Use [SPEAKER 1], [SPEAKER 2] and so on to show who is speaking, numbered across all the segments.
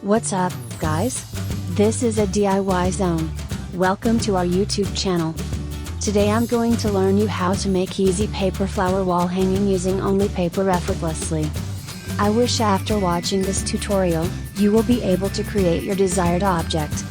[SPEAKER 1] What's up, guys? This is a DIY zone. Welcome to our YouTube channel. Today I'm going to learn you how to make easy paper flower wall hanging using only paper effortlessly. I wish after watching this tutorial, you will be able to create your desired object.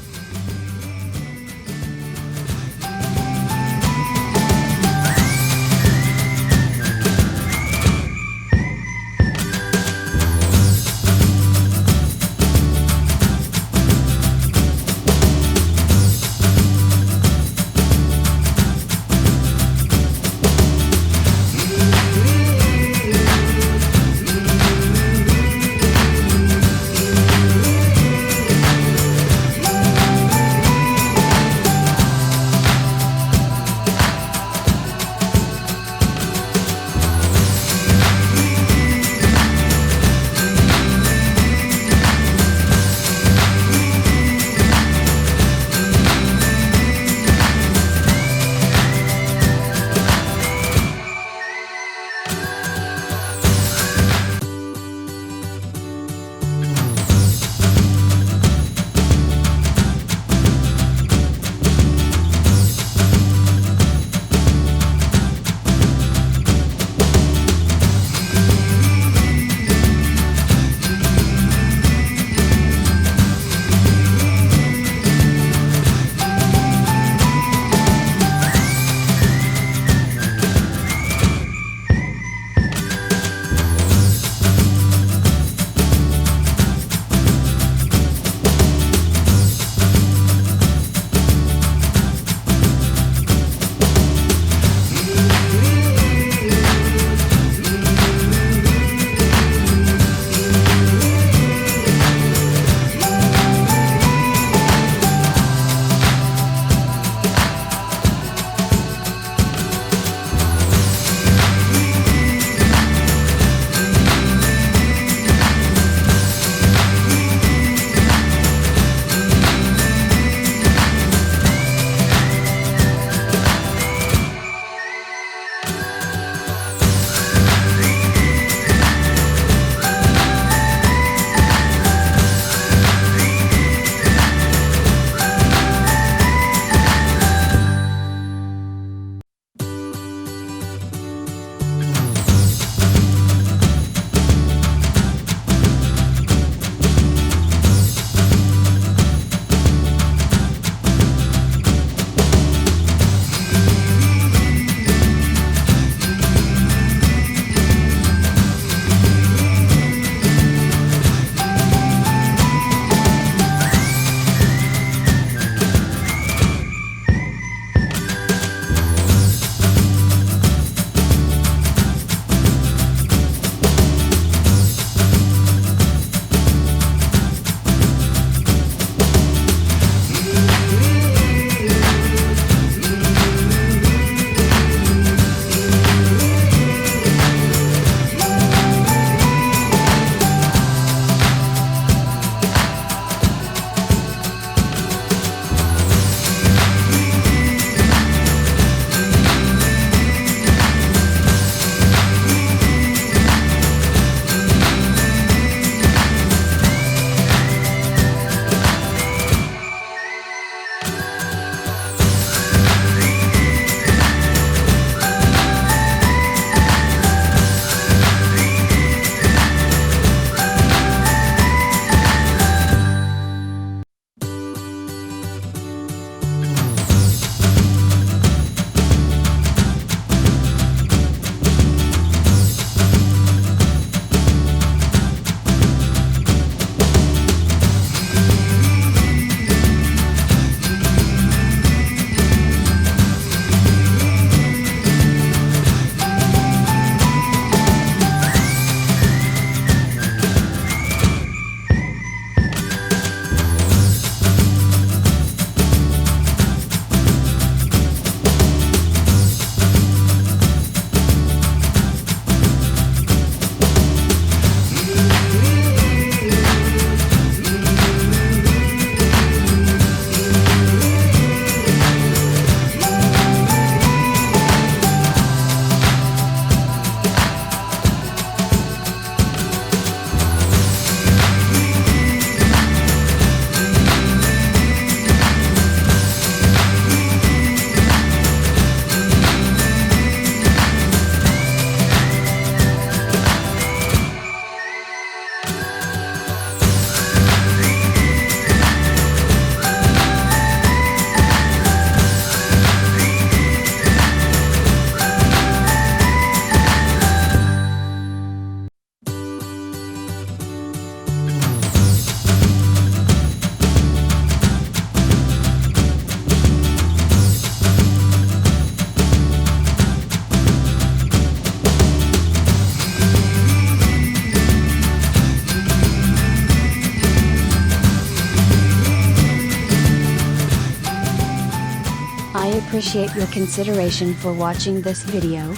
[SPEAKER 1] appreciate your consideration for watching this video.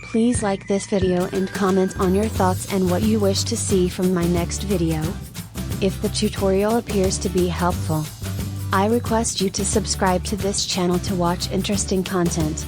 [SPEAKER 1] Please like this video and comment on your thoughts and what you wish to see from my next video. If the tutorial appears to be helpful, I request you to subscribe to this channel to watch interesting content.